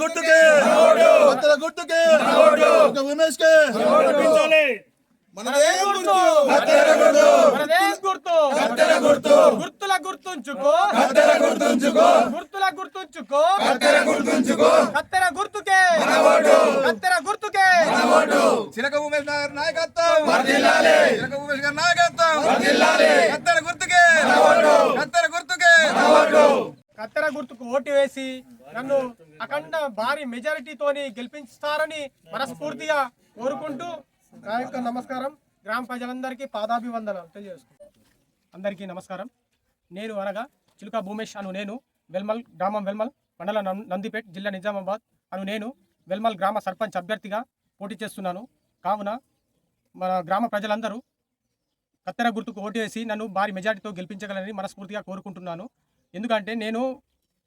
గుర్తుకే గుర్తుకే ఉమేష్ కే గుర్తుల గుర్తుంచుకో కత్తెర గుర్తుకే చిలక ఉమేష్ నాయకత్వం చిలక ఉమేష్ గారి నాయకత్వం కత్తెర గుర్తుకే కత్తెర గుర్తుకు ఓటు వేసి నన్ను అఖండ భారీ మెజారిటీతోని గెలిపించుతారని మనస్ఫూర్తిగా కోరుకుంటూ నా యొక్క నమస్కారం. గ్రామ ప్రజలందరికీ పాదాభివందనాలు తెలియజేసుకుంటాను. అందరికీ నమస్కారం. నేను అనగా చిలుక భూమేష్ అను నేను వెల్మల్ గ్రామం వెల్మల్ మండల నందిపేట్ జిల్లా నిజామాబాద్ అను నేను వెల్మల్ గ్రామ సర్పంచ్ అభ్యర్థిగా పోటీ చేస్తున్నాను. కావున మన గ్రామ ప్రజలందరూ కత్తెర గుర్తుకు ఓటు వేసి నన్ను భారీ మెజారిటీతో గెలిపించగలని మనస్ఫూర్తిగా కోరుకుంటున్నాను. ఎందుకంటే నేను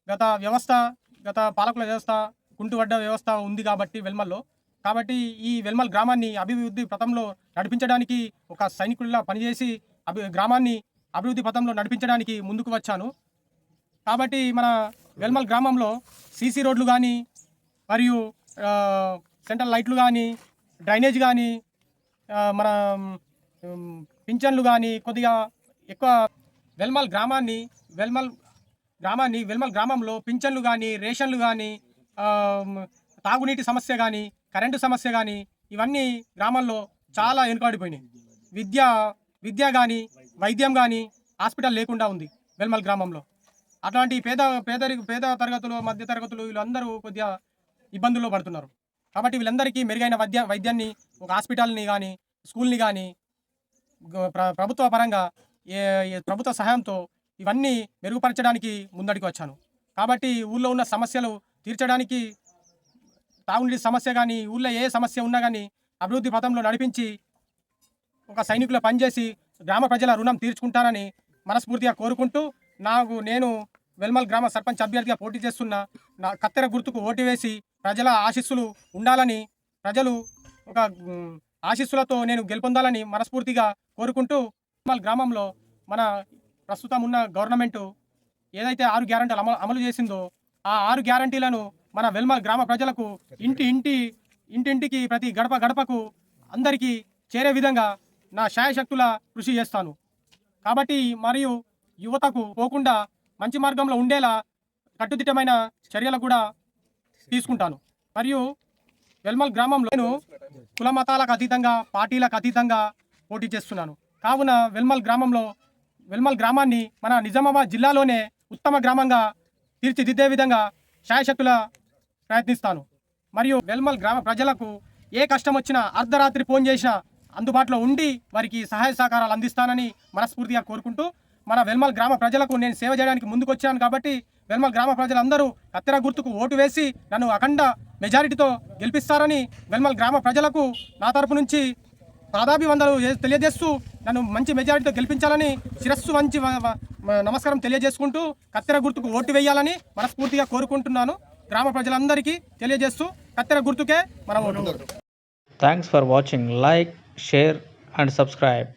గత పాలకుల వ్యవస్థ కుంటుపడ్డ వ్యవస్థ ఉంది కాబట్టి వెల్మల్లో, కాబట్టి ఈ వెల్మల్ గ్రామాన్ని అభివృద్ధి పథంలో నడిపించడానికి ఒక సైనికుడిలా పనిచేసి గ్రామాన్ని అభివృద్ధి పథంలో నడిపించడానికి ముందుకు వచ్చాను. కాబట్టి మన వెల్మల్ గ్రామంలో సీసీ రోడ్లు కానీ మరియు సెంట్రల్ లైట్లు కానీ డ్రైనేజ్ కానీ మన పింఛన్లు కానీ కొద్దిగా ఎక్కువ వెల్మల్ గ్రామంలో పింఛన్లు కానీ రేషన్లు కానీ తాగునీటి సమస్య కానీ కరెంటు సమస్య కానీ ఇవన్నీ గ్రామాల్లో చాలా వెనుకబడిపోయినాయి. విద్య కానీ వైద్యం కానీ హాస్పిటల్ లేకుండా ఉంది వెల్మల్ గ్రామంలో. అట్లాంటి పేద తరగతులు మధ్య తరగతులు వీళ్ళందరూ కొద్దిగా ఇబ్బందుల్లో పడుతున్నారు. కాబట్టి వీళ్ళందరికీ మెరుగైన వైద్యాన్ని ఒక హాస్పిటల్ని కానీ స్కూల్ని కానీ ప్రభుత్వ పరంగా ప్రభుత్వ సహాయంతో ఇవన్నీ మెరుగుపరచడానికి ముందడికి వచ్చాను. కాబట్టి ఊళ్ళో ఉన్న సమస్యలు తీర్చడానికి తాగునీటి సమస్య కానీ ఊళ్ళో ఏ సమస్య ఉన్నా కానీ అభివృద్ధి పథంలో నడిపించి ఒక సైనికుల పనిచేసి గ్రామ ప్రజల రుణం తీర్చుకుంటానని మనస్ఫూర్తిగా కోరుకుంటూ నేను వెల్మల్ గ్రామ సర్పంచ్ అభ్యర్థిగా పోటీ చేస్తున్న నా కత్తెర గుర్తుకు ఓటు వేసి ప్రజల ఆశీస్సులు ఉండాలని ప్రజలు ఒక ఆశీస్సులతో నేను గెలుపొందాలని మనస్ఫూర్తిగా కోరుకుంటూ వెల్మల్ గ్రామంలో మన ప్రస్తుతం ఉన్న గవర్నమెంటు ఏదైతే 6 గ్యారంటీలు అమలు చేసిందో ఆ 6 గ్యారంటీలను మన వెల్మల్ గ్రామ ప్రజలకు ఇంటింటికి ప్రతి గడపకు అందరికీ చేరే విధంగా నా శాయశక్తుల కృషి చేస్తాను. కాబట్టి మరియు యువతకు పోకుండా మంచి మార్గంలో ఉండేలా కట్టుదిట్టమైన చర్యలు కూడా తీసుకుంటాను. మరియు వెల్మల్ గ్రామంలో నేను కుల మతాలకు అతీతంగా పార్టీలకు అతీతంగా పోటీ చేస్తున్నాను. కావున వెల్మల్ గ్రామాన్ని మన నిజామాబాద్ జిల్లాలోనే ఉత్తమ గ్రామంగా తీర్చిదిద్దే విధంగా శాయశక్తుల ప్రయత్నిస్తాను. మరియు వెల్మల్ గ్రామ ప్రజలకు ఏ కష్టం వచ్చినా అర్ధరాత్రి ఫోన్ చేసినా అందుబాటులో ఉండి వారికి సహాయ సహకారాలు అందిస్తానని మనస్ఫూర్తిగా కోరుకుంటూ మన వెల్మల్ గ్రామ ప్రజలకు నేను సేవ చేయడానికి ముందుకు వచ్చాను. కాబట్టి వెల్మల్ గ్రామ ప్రజలందరూ కత్తెర గుర్తుకు ఓటు వేసి నన్ను అఖండ మెజారిటీతో గెలిపిస్తారని వెల్మల్ గ్రామ ప్రజలకు నా తరపు నుంచి పాదాభివందనలు తెలియజేస్తూ నన్ను మంచి మెజారిటీతో గెలిపించాలని శిరస్సు వంచి నమస్కారం తెలియజేసుకుంటూ కత్తెర గుర్తుకు ఓటు వేయాలని మనస్ఫూర్తిగా కోరుకుంటున్నాను. గ్రామ ప్రజలందరికీ తెలియజేస్తూ కత్తెర గుర్తుకే మన vote. Thanks for watching. Like, share and subscribe.